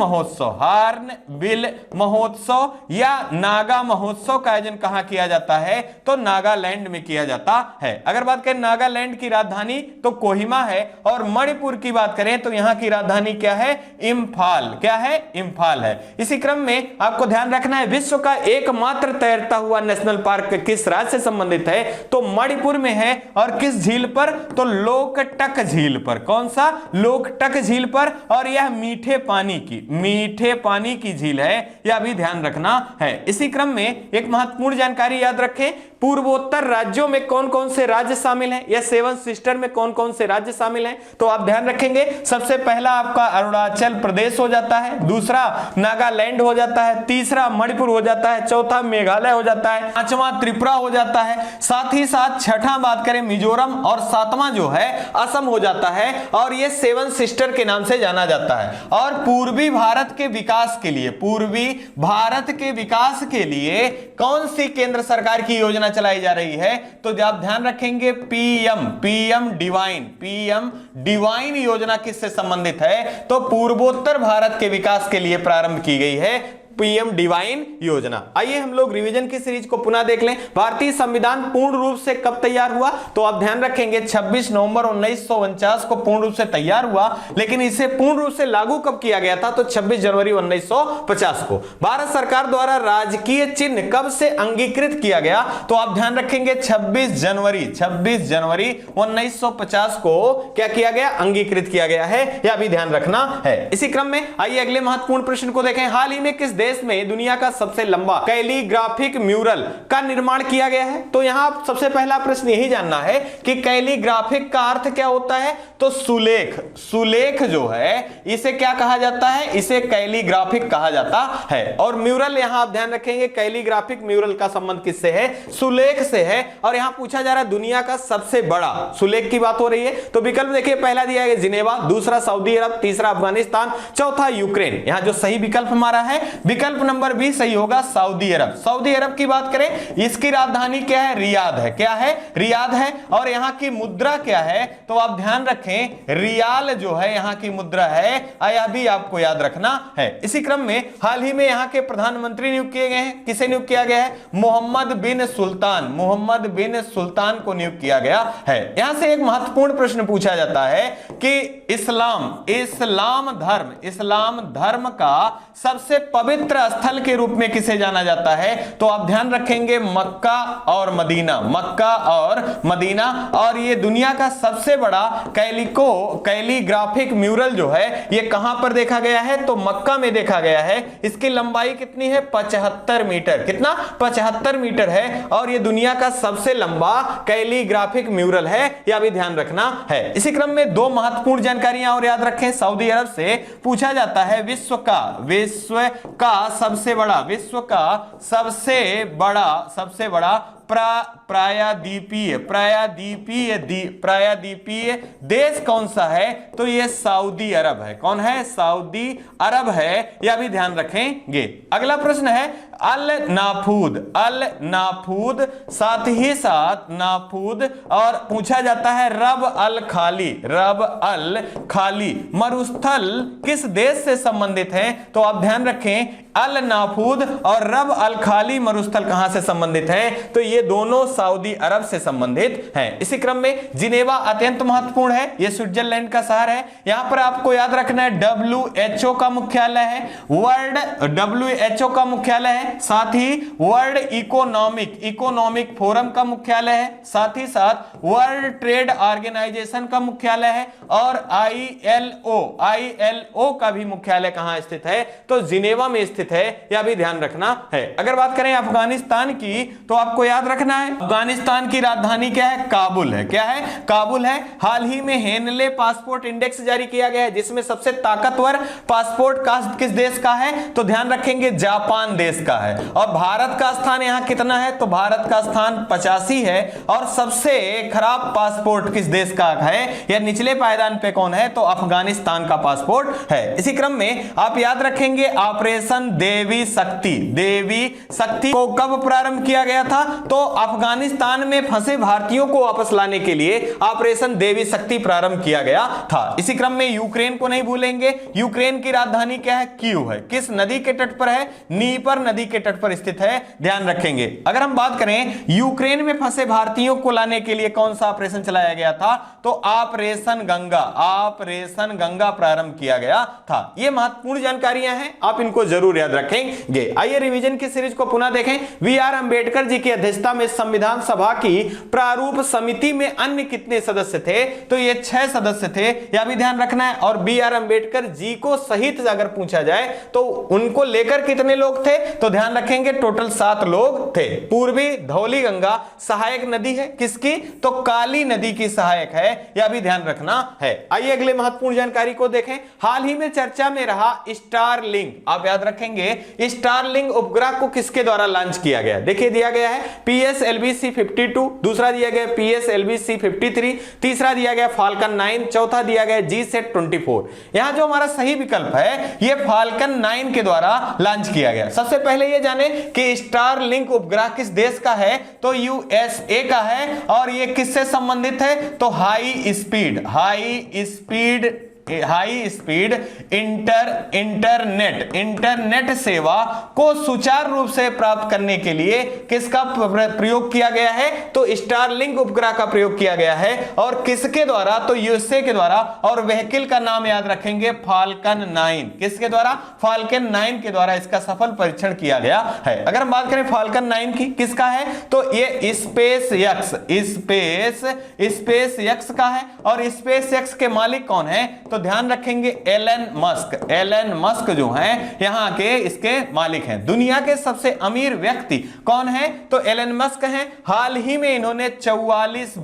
महोत्सव या नागा महोत्सव का आयोजन कहां किया जाता है, तो नागालैंड में किया जाता है। अगर बात करें नागालैंड की राजधानी तो कोहिमा है। और मणिपुर की बात करें तो यहां की राजधानी क्या है, इंफाल है। इसी क्रम में आपको ध्यान रखना है विश्व का एकमात्र तैरता हुआ नेशनल पार्क किस राज्य से संबंधित है, तो मणिपुर में है। और किस झील पर, तो लोकटक झील पर। कौन सा, लोकटक झील पर। और यह मीठे पानी की झील है, यह भी ध्यान रखना है। इसी क्रम में एक महत्वपूर्ण जानकारी याद रखें, पूर्वोत्तर राज्यों में कौन कौन से राज्य शामिल हैं, या 7 सिस्टर में कौन कौन से राज्य शामिल हैं, तो आप ध्यान रखेंगे सबसे पहला आपका अरुणाचल प्रदेश हो जाता है, दूसरा नागालैंड हो जाता है, तीसरा मणिपुर हो जाता है, चौथा मेघालय हो जाता है, पांचवा त्रिपुरा हो जाता है, साथ ही साथ छठा बात करें मिजोरम, और सातवां जो है असम हो जाता है। और ये 7 सिस्टर के नाम से जाना जाता है। और पूर्वी भारत के विकास के लिए कौन सी केंद्र सरकार की योजना चलाई जा रही है, तो आप ध्यान रखेंगे पीएम डिवाइन योजना किससे संबंधित है, तो पूर्वोत्तर भारत के विकास के लिए प्रारंभ की गई है पीएम डिवाइन योजना। आइए हम लोग रिवीजन की सीरीज को पुनः देख लें। भारतीय संविधान पूर्ण रूप से कब तैयार हुआ, तो आप ध्यान रखेंगे 26 नवंबर 1949 को पूर्ण रूप से तैयार हुआ। लेकिन इसे पूर्ण रूप से लागू कब किया गया था, तो 26 जनवरी 1950 को। भारत सरकार द्वारा राजकीय चिन्ह कब से अंगीकृत किया गया, तो आप ध्यान रखेंगे 26 जनवरी 1950 को क्या किया गया, अंगीकृत किया गया है, यह भी ध्यान रखना है। इसी क्रम में आइए अगले महत्वपूर्ण प्रश्न को देखें। हाल ही में किस देश में दुनिया का सबसे लंबा कैलीग्राफिक म्यूरल का निर्माण किया गया है, तो यहां सबसे पहला प्रश्न यही जानना है कि कैलीग्राफिक का अर्थ क्या होता है, तो सुलेख जो है इसे क्या कहा जाता है, इसे कैलीग्राफिक कहा जाता है। और म्यूरल यहां आप ध्यान रखेंगे कैलीग्राफिक म्यूरल का संबंध किससे है, सुलेख से है। और यहां पूछा जा रहा है दुनिया का सबसे बड़ा, सुलेख की बात हो रही है, तो विकल्प देखिए पहला दिया है जिनेवा, दूसरा सऊदी अरब, तीसरा अफगानिस्तान, चौथा यूक्रेन। यहां जो सही विकल्प हमारा है विकल्प नंबर बी सही होगा, सऊदी अरब। सऊदी अरब की बात करें, इसकी राजधानी क्या है? रियाद है। क्या है? रियाद है। और यहां की मुद्रा क्या है? तो आप ध्यान रखें, रियाल जो है यहां की मुद्रा है, यह भी आपको याद रखना है। इसी क्रम में हाल ही में यहां के प्रधानमंत्री नियुक्त किए गए हैं। किसे नियुक्त किया गया है? मोहम्मद बिन सुल्तान, मोहम्मद बिन सुल्तान को नियुक्त किया गया है। यहां से एक महत्वपूर्ण प्रश्न पूछा जाता है कि इस्लाम धर्म का सबसे पवित्र स्थल के रूप में किसे जाना जाता है? तो आप ध्यान रखेंगे, मक्का और मदीना, मक्का और मदीना। और ये दुनिया का सबसे बड़ा कैलीग्राफिक म्यूरल जो है ये कहां पर देखा गया है? तो मक्का में देखा गया है। इसकी लंबाई कितनी है? 75 मीटर। कितना? 75 मीटर है। और ये दुनिया का सबसे लंबा कैलीग्राफिक म्यूरल है, यह भी ध्यान रखना है। इसी क्रम में दो महत्वपूर्ण जानकारियां और याद रखें। सऊदी अरब से पूछा जाता है विश्व का सबसे बड़ा प्रायद्वीपीय देश कौन सा है? तो ये सऊदी अरब है। कौन है? सऊदी अरब है, यह भी ध्यान रखेंगे। अगला प्रश्न है अल नाफूद, साथ ही साथ नाफूद। और पूछा जाता है रब अल खाली मरुस्थल किस देश से संबंधित है? तो आप ध्यान रखें, अल नाफूद और रब अल खाली मरुस्थल कहां से संबंधित है? तो ये दोनों सऊदी अरब से संबंधित हैं। इसी क्रम में जिनेवा अत्यंत महत्वपूर्ण है, यह स्विट्जरलैंड का शहर है। यहां पर आपको याद रखना है WHO का मुख्यालय है, WHO का मुख्यालय है। साथ ही वर्ल्ड इकोनॉमिक फोरम का मुख्यालय है, साथ ही साथ वर्ल्ड ट्रेड ऑर्गेनाइजेशन का मुख्यालय है। और ILO का भी मुख्यालय कहां स्थित है? तो जिनेवा में स्थित है, यह भी ध्यान रखना है। अगर बात करें अफगानिस्तान की, तो आपको याद रखना है अफगानिस्तान की राजधानी क्या है? काबुल है। क्या है? काबुल है। हाल ही में हेनले पासपोर्ट इंडेक्स जारी किया गया है, जिसमें सबसे ताकतवर पासपोर्ट किस देश का है? तो ध्यान रखेंगे, जापान देश का है। और भारत का स्थान यहां कितना है? तो भारत का स्थान 85 है। और सबसे खराब पासपोर्ट किस देश का है? या निचले पायदान पे कौन है? तो अफगानिस्तान का पासपोर्ट है। इसी क्रम में आप याद रखेंगे ऑपरेशन देवी शक्ति को कब प्रारंभ किया गया था? तो अफगानिस्तान में फंसे भारतीयों को वापस लाने के लिए ऑपरेशन देवी शक्ति प्रारंभ किया गया था। इसी क्रम में यूक्रेन को नहीं भूलेंगे। यूक्रेन की राजधानी क्या है? कीव है। किस नदी के तट पर है? नीपर नदी के तट पर स्थित है, ध्यान रखेंगे। अगर हम बात करें यूक्रेन में फंसे भारतीयों को लाने के लिए कौन सा ऑपरेशन चलाया गया था? तो ऑपरेशन गंगा प्रारंभ किया गया था। यह महत्वपूर्ण जानकारियां हैं, आप इनको जरूर याद रखेंगे। आइए रिवीजन की सीरीज को पुनः देखें। VR अंबेडकर जी की अध्यक्षता में संविधान सभा की प्रारूप समिति में अन्य कितने सदस्य थे? तो ये 6 सदस्य थे, यह भी ध्यान रखना है। और BR अंबेडकर जी को सहित अगर पूछा जाए तो उनको लेकर कितने लोग थे? तो ध्यान रखेंगे टोटल 7 लोग थे। पूर्वी धौली गंगा सहायक नदी है, किसकी? तो काली नदी की सहायक है, यह भी ध्यान रखना है। आइए अगले महत्वपूर्ण जानकारी को देखें। हाल ही में चर्चा में रहा स्टारलिंक, आप याद रखेंगे स्टारलिंक उपग्रह को किसके द्वारा लॉन्च किया गया? देखिए दिया गया है PSLV-C 52, दूसरा दिया गया PSLV-C 53, तीसरा दिया गया फाल्कन 9, चौथा दिया गया GSAT 24। यहां जो हमारा सही विकल्प है ये फाल्कन 9 के द्वारा लॉन्च किया गया। सबसे पहले ये जाने कि स्टारलिंक उपग्रह किस देश का है? तो USA का है। और ये किससे संबंधित है? तो हाई स्पीड इंटरनेट सेवा को सुचारू रूप से प्राप्त करने के लिए किसका प्रयोग किया गया है? तो स्टारलिंक उपग्रह का प्रयोग किया गया है। और किसके द्वारा? तो USA के द्वारा। और व्हीकल का नाम याद रखेंगे फाल्कन 9। किसके द्वारा? फाल्कन 9 के द्वारा इसका सफल परीक्षण किया गया है। अगर हम बात करें फाल्कन 9 की, किसका है? तो ये स्पेस एक्स का है। और स्पेस एक्स के मालिक कौन है? तो ध्यान रखेंगे एलन मस्क जो हैं यहां के इसके मालिक हैं। दुनिया के सबसे अमीर व्यक्ति कौन है? तो एलन मस्क हैं। हाल ही में इन्होंने 44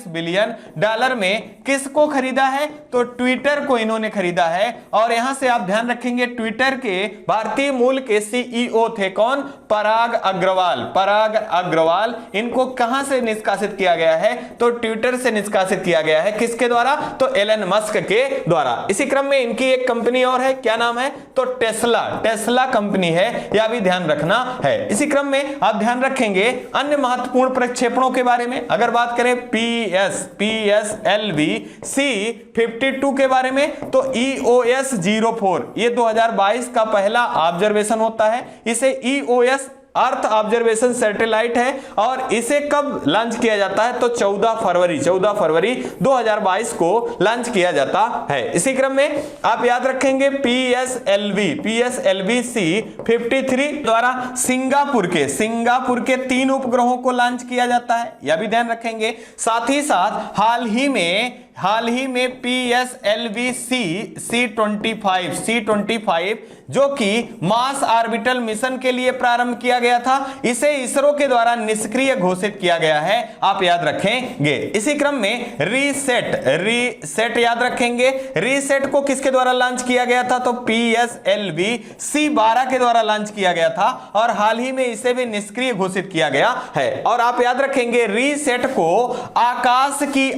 बिलियन डॉलर में किसको खरीदा है? तो ट्विटर को इन्होंने खरीदा है। और यहां से आप ध्यान रखेंगे ट्विटर के भारतीय मूल के CEO थे कौन? पराग अग्रवाल। इनको कहां से निष्कासित किया गया है? तो ट्विटर से निष्कासित किया गया है। किसके द्वारा? तो एलन मस्क मस्क के द्वारा। इसी क्रम में इनकी एक कंपनी और है, क्या नाम है, तो टेस्ला कंपनी है, यह भी ध्यान रखना है। इसी क्रम में आप ध्यान रखेंगे अन्य महत्वपूर्ण प्रक्षेपणों के बारे में। अगर बात करें PSLV C-52 के बारे में, तो EOS 04 ये 2022 का पहला ऑब्जर्वेशन होता है। इसे EOS अर्थ ऑब्जर्वेशन सैटेलाइट है और इसे कब लॉन्च किया जाता है, तो 14 फरवरी 2022 को लॉन्च किया जाता है। इसी क्रम में आप याद रखेंगे PSLV C-53 द्वारा सिंगापुर के 3 उपग्रहों को लॉन्च किया जाता है, यह भी ध्यान रखेंगे। साथ ही साथ हाल ही में PSLV C-25 जो कि मार्स ऑर्बिटल मिशन के लिए प्रारंभ किया गया था, इसे इसरो के द्वारा निष्क्रिय घोषित किया गया है, आप याद रखेंगे। इसी क्रम में रीसेट याद रखेंगे। रीसेट को किसके द्वारा लॉन्च किया गया था, तो PSLV C-12 के द्वारा लॉन्च किया गया था और हाल ही में इसे भी निष्क्रिय घोषित किया गया है। और आप याद रखेंगे रीसेट को आकाश की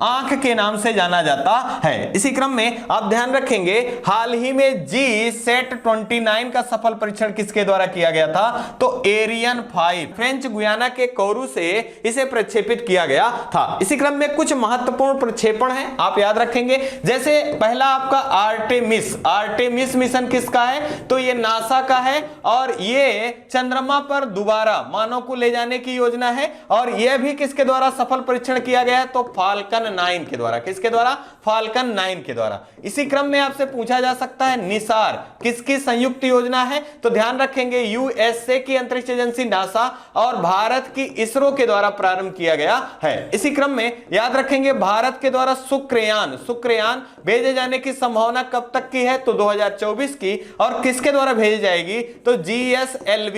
आंख के नाम से जाना जाता है। इसी क्रम में आप ध्यान रखेंगे हाल ही में GSAT-29 का सफल परीक्षण किसके द्वारा किया गया था, तो एरियन 5 फ्रेंच गुयाना के कोरू से इसे प्रक्षेपित किया गया था। इसी क्रम में कुछ महत्वपूर्ण प्रक्षेपण हैं, आप याद रखेंगे। जैसे पहला आपका आर्टेमिस मिशन किसका है, तो ये नासा का है और ये चंद्रमा पर दोबारा मानव को ले जाने की योजना है और यह भी किसके द्वारा सफल परीक्षण किया गया है, तो फाल्कन 9 के द्वारा। किसके द्वारा, फाल्कन 9 के द्वारा। इसी क्रम में आपसे पूछा जा सकता है निसार किसकी संयुक्त योजना है, तो ध्यान रखेंगे USA की अंतरिक्ष एजेंसी नासा और भारत की इसरो के द्वारा प्रारंभ किया गया है। इसी क्रम में याद रखेंगे भारत के द्वारा शुक्रयान भेजे जाने की संभावना कब तक की है, तो 2024 की, और किसके द्वारा भेजी जाएगी, तो GSLV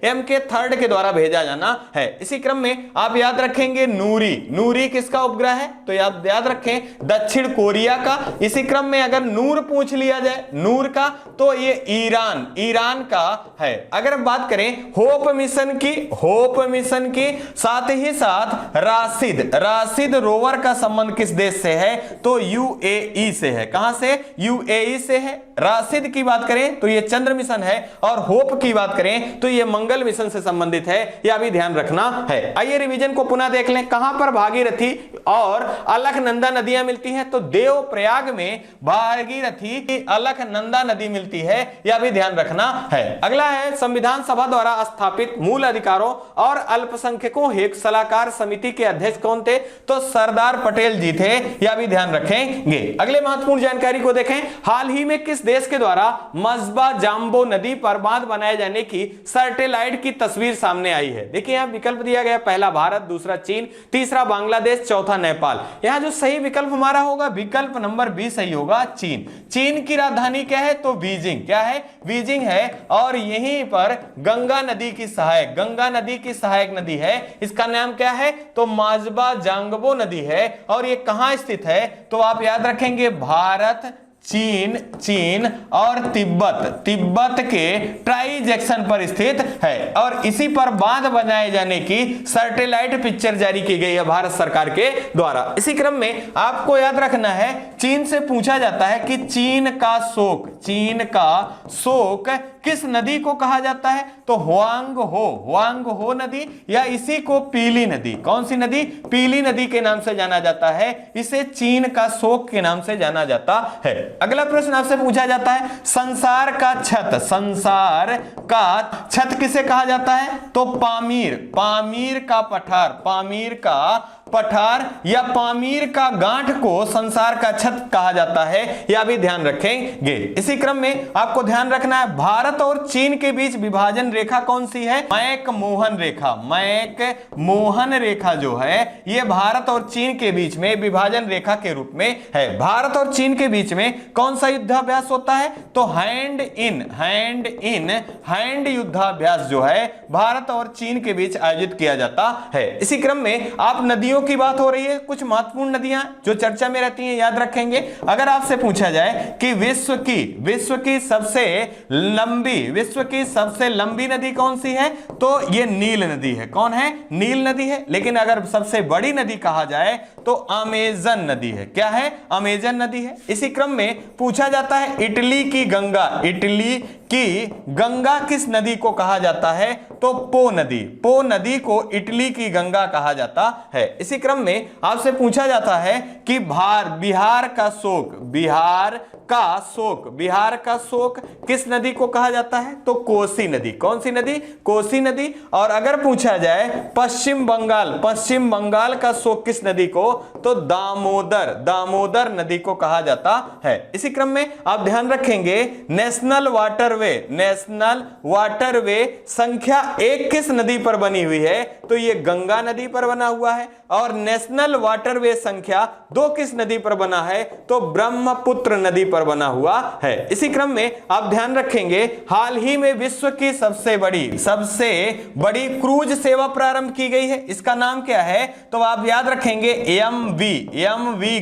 MK3 के द्वारा भेजा जाना है। इसी क्रम में आप याद रखेंगे नूरी किसका उपग्रह है, तो याद रखें दक्षिण कोरिया का। इसी क्रम में अगर नूर पूछ लिया जाए नूर का, तो ये ईरान का है। अगर बात करें होप मिशन की साथ ही साथ राशिद रोवर का संबंध किस देश से है, तो UAE से है। कहां से, UAE से है। राशिद की बात करें तो ये चंद्र मिशन है और होप की बात करें तो ये मंगल मिशन से संबंधित है, यह भी ध्यान रखना है। आइए रिवीजन को पुनः देख लें। कहां पर भागीरथी और अलकनंदा नदियां मिलती हैं, तो देवप्रयाग में भागीरथी की अलकनंदा नदी मिलती है, यह भी ध्यान रखना है। अगला है संविधान सभा द्वारा स्थापित मूल अधिकारों और अल्पसंख्यकों हेतु सलाहकार समिति के अध्यक्ष कौन थे, तो सरदार पटेल जी थे, यह भी ध्यान रखेंगे। अगले महत्वपूर्ण जानकारी को देखें। हाल ही में किस देश के द्वारा मस्बा जाम्बो नदी पर बांध बनाए जाने की सैटेलाइट की तस्वीर सामने आई है। देखिए यहां विकल्प दिया गया, पहला भारत, दूसरा चीन, तीसरा बांग्लादेश, चौथा नेपाल। यहां जो सही विकल्प हमारा होगा विकल्प नंबर बी सही होगा, चीन की राजधानी क्या है, तो बीजिंग। क्या है, बीजिंग है और यहीं पर गंगा नदी की सहायक नदी है, इसका नाम क्या है, तो माजबा जांगबो नदी है और ये कहां स्थित है, तो आप याद रखेंगे भारत, चीन और तिब्बत के ट्राई जंक्शन पर स्थित है और इसी पर बांध बनाए जाने की सैटेलाइट पिक्चर जारी की गई है भारत सरकार के द्वारा। इसी क्रम में आपको याद रखना है, चीन से पूछा जाता है कि चीन का शोक किस नदी को कहा जाता है, तो हुआंग नदी या इसी को पीली नदी, कौन सी नदी, पीली नदी के नाम से जाना जाता है, इसे चीन का शोक के नाम से जाना जाता है। अगला प्रश्न आपसे पूछा जाता है, संसार का छत किसे कहा जाता है, तो पामीर का पठार या पामीर का गांठ को संसार का छत कहा जाता है, यह भी ध्यान रखेंगे। इसी क्रम में आपको ध्यान रखना है, भारत और चीन के बीच विभाजन रेखा कौन सी है, मैक-मोहन रेखा जो है ये भारत और चीन के बीच में विभाजन रेखा के रूप में है। भारत और चीन के बीच में कौन सा युद्धाभ्यास होता है, तो हैंड युद्धाभ्यास जो है भारत और चीन के बीच आयोजित किया जाता है। इसी क्रम में आप नदियों की बात हो रही है, कुछ महत्वपूर्ण नदियां जो चर्चा में रहती हैं, याद रखेंगे। अगर आपसे पूछा जाए कि विश्व की सबसे लंबी नदी कौन सी है, तो ये नील नदी है। कौन है? नील नदी है। लेकिन अगर सबसे बड़ी नदी कहा जाए तो अमेजन नदी है। क्या है? अमेजन नदी है। इसी क्रम में पूछा जाता है इटली की गंगा किस नदी को कहा जाता है, तो पो नदी को इटली की गंगा कहा जाता है। इसी क्रम में आपसे पूछा जाता है कि बिहार का शोक किस नदी को कहा जाता है, तो कोसी नदी। कौन सी नदी? कोसी नदी। और अगर पूछा जाए पश्चिम बंगाल का शोक किस नदी को, तो दामोदर नदी को कहा जाता है। इसी क्रम में आप ध्यान रखेंगे नेशनल वाटरवे संख्या 1 किस नदी पर बनी हुई है, तो ये गंगा नदी पर बना हुआ है। और नेशनल वाटरवे संख्या 2 किस नदी पर बना है, तो ब्रह्मपुत्र नदी पर बना हुआ है। इसी क्रम में आप ध्यान रखेंगे हाल ही में विश्व की सबसे बड़ी क्रूज सेवा प्रारंभ की गई है। इसका नाम क्या है, तो आप याद रखेंगे एमवी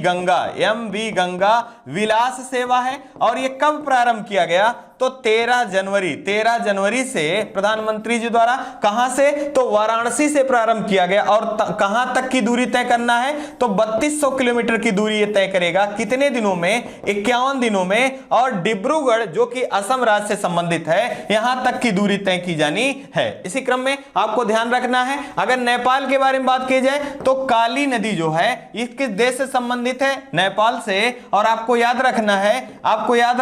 गंगा विलास सेवा है। और ये कब प्रारंभ किया गया, तो 13 जनवरी से प्रधानमंत्री जी द्वारा। कहां से, तो वाराणसी से प्रारंभ किया गया। और कहां तक की दूरी तय करना है, तो 3200 किलोमीटर की दूरी ये तय करेगा। कितने दिनों में? 51 दिनों में। और डिब्रूगढ़ जो कि असम राज्य से संबंधित है, यहां तक की दूरी तय की जानी है। इसी क्रम में आपको ध्यान रखना है, अगर नेपाल के बारे में बात की जाए तो काली नदी जो है ये किस देश से संबंधित है, नेपाल से। और आपको याद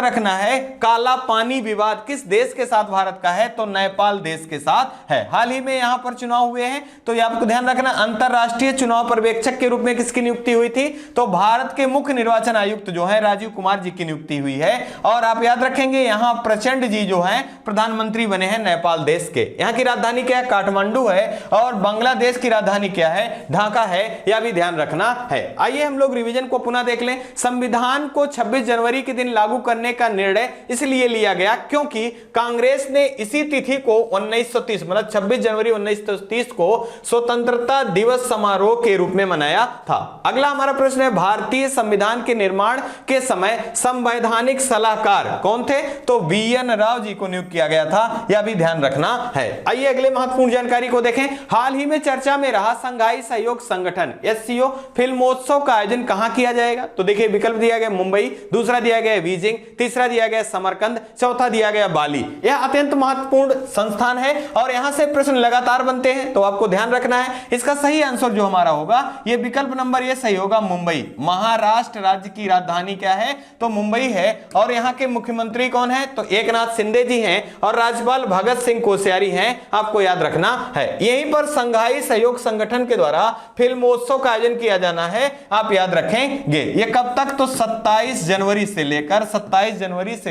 रखना है काला पानी विवाद किस देश के साथ भारत का है, तो नेपाल देश के साथ है। हाल ही में यहां पर चुनाव हुए हैं, तो ये आपको ध्यान रखना। अंतरराष्ट्रीय चुनाव पर्यवेक्षक के रूप में किसकी नियुक्ति हुई थी, तो भारत के मुख्य निर्वाचन आयुक्त जो है राजीव कुमार जी की नियुक्ति हुई है। और आप याद रखेंगे यहां प्रचंड जी जो है प्रधानमंत्री बने हैं नेपाल देश के। यहां की राजधानी क्या है, काठमांडू है। और बांग्लादेश की राजधानी क्या है, ढाका है। यह भी ध्यान रखना है। आइए हम लोग रिवीजन को पुनः देख लें। संविधान को 26 जनवरी के दिन लागू करने का निर्णय इसलिए लिया गया क्योंकि कांग्रेस ने इसी तिथि को 1930 मतलब 26 जनवरी 1930 को स्वतंत्रता दिवस समारोह के रूप में मनाया था। अगला हमारा प्रश्न है, भारतीय संविधान के निर्माण के समय संवैधानिक सलाहकार कौन थे, तो VN राव जी को नियुक्त किया गया था। यह भी ध्यान रखना है। आइए अगले महत्वपूर्ण जानकारी को देखें। हाल ही में चर्चा में रहा संघाई सहयोग संगठन SCO फिल्मोत्सव का आयोजन कहां किया जाएगा, तो देखिए विकल्प दिया गया मुंबई, दूसरा दिया गया बीजिंग, तीसरा दिया गया समरकंद, चौथा दिया गया बाली। यह अत्यंत महत्वपूर्ण संस्थान है और यहां से प्रश्न लगातार बनते हैं, तो आपको ध्यान रखना है। इसका सही आंसर जो हमारा होगा यह विकल्प नंबर ये सही होगा, मुंबई। महाराष्ट्र राज्य की राजधानी क्या है, तो मुंबई है। और यहां के मुख्यमंत्री कौन है, तो एकनाथ शिंदे जी हैं। और राज्यपाल भगत सिंह कोश्यारी हैं, आपको याद रखना है। यहीं पर संघाई सहयोग संगठन के द्वारा फिल्मोत्सव का आयोजन किया जाना है, आप याद रखेंगे। यह कब तक, तो 27 जनवरी से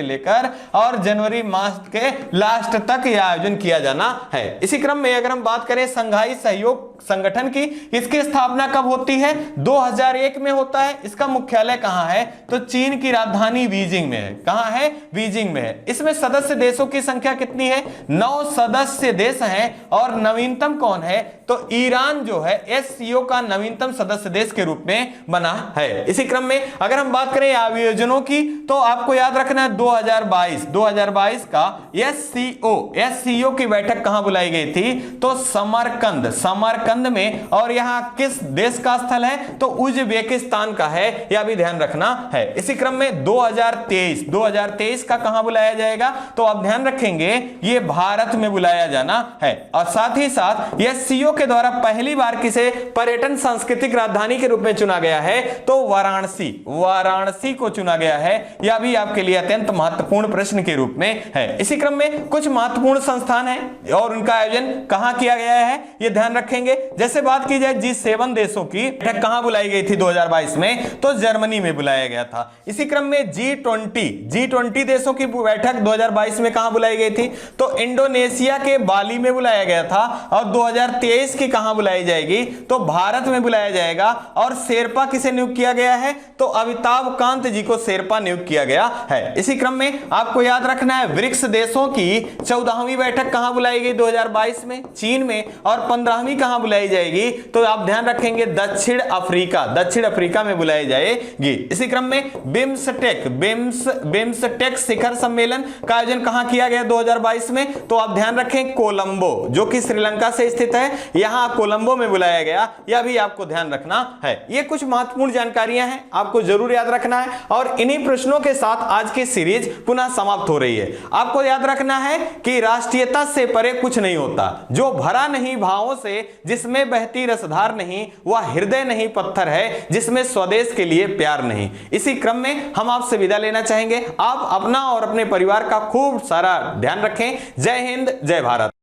लेकर और जनवरी मास के लास्ट तक यह आयोजन किया जाना है। इसी क्रम में अगर हम बात करें संघाई सहयोग संगठन की, इसकी स्थापना कब होती है, 2001 में होता है। इसका मुख्यालय कहां है, तो चीन की राजधानी बीजिंग में है। कहां है, बीजिंग में है। इसमें सदस्य देशों की संख्या कितनी है, 9 सदस्य देश हैं। और नवीनतम कौन है, तो ईरान जो है SCO का नवीनतम सदस्य देश के रूप में बना है। इसी क्रम में अगर हम बात करें आयोजनों की, तो आपको याद रखना है 2022 का SCO की बैठक कहां बुलाई गई थी, तो समरकंद में। और यहां किस देश का स्थल है, तो उज्बेकिस्तान का है, यह भी ध्यान रखना है। इसी क्रम में 2023 का कहां बुलाया जाएगा, तो आप ध्यान रखेंगे ये भारत में बुलाया जाना है। और साथ ही साथ SCO के द्वारा पहली बार किसे पर्यटन सांस्कृतिक राजधानी के रूप में चुना गया है, तो वाराणसी को चुना गया है। यह भी आपके लिए अत्यंत महत्वपूर्ण प्रश्न के रूप में है। इसी क्रम में कुछ महत्वपूर्ण संस्थान हैं और उनका आयोजन कहां किया गया है, यह ध्यान रखेंगे। जैसे बात की जाए G7 देशों की बैठक कहां बुलाई गई थी 2022 में, तो जर्मनी में बुलाया गया था। इसी क्रम में G20 देशों की बैठक 2022 में कहां बुलाई गई थी, तो इंडोनेशिया के बाली में बुलाया गया था। और 2023 की कहां बुलाई जाएगी, तो भारत में बुलाया जाएगा। और शेरपा किसे नियुक्त किया गया है, तो अमिताभ कांत जी को शेरपा नियुक्त किया गया है। इसी क्रम में आपको याद रखना है ब्रिक्स देशों की 14वीं बैठक कहां बुलाई गई 2022 में? चीन में। और 15वीं कहां बुलाई जाएगी? तो आप ध्यान रखेंगे दक्षिण अफ्रीका में बुलाई जाएगी। इसी क्रम में बिम्सटेक शिखर सम्मेलन का आयोजन कहां किया गया 2022 में? तो आप ध्यान रखें कोलंबो, जो कि श्रीलंका से स्थित है, यहां कोलंबो में बुलाया गया। यह भी आपको ध्यान रखना है। ये कुछ महत्वपूर्ण जानकारियां हैं, आपको जरूर याद रखना है। और इन्हीं प्रश्नों के साथ आज की सीरीज पुनः समाप्त हो रही है। आपको याद रखना है कि राष्ट्रीयता से परे कुछ नहीं होता। जो भरा नहीं भावों से, जिसमें बहती रसधार नहीं, वह हृदय नहीं पत्थर है, जिसमें स्वदेश के लिए प्यार नहीं। इसी क्रम में हम आपसे विदा लेना चाहेंगे। आप अपना और अपने परिवार का खूब सारा ध्यान रखें। जय हिंद, जय भारत।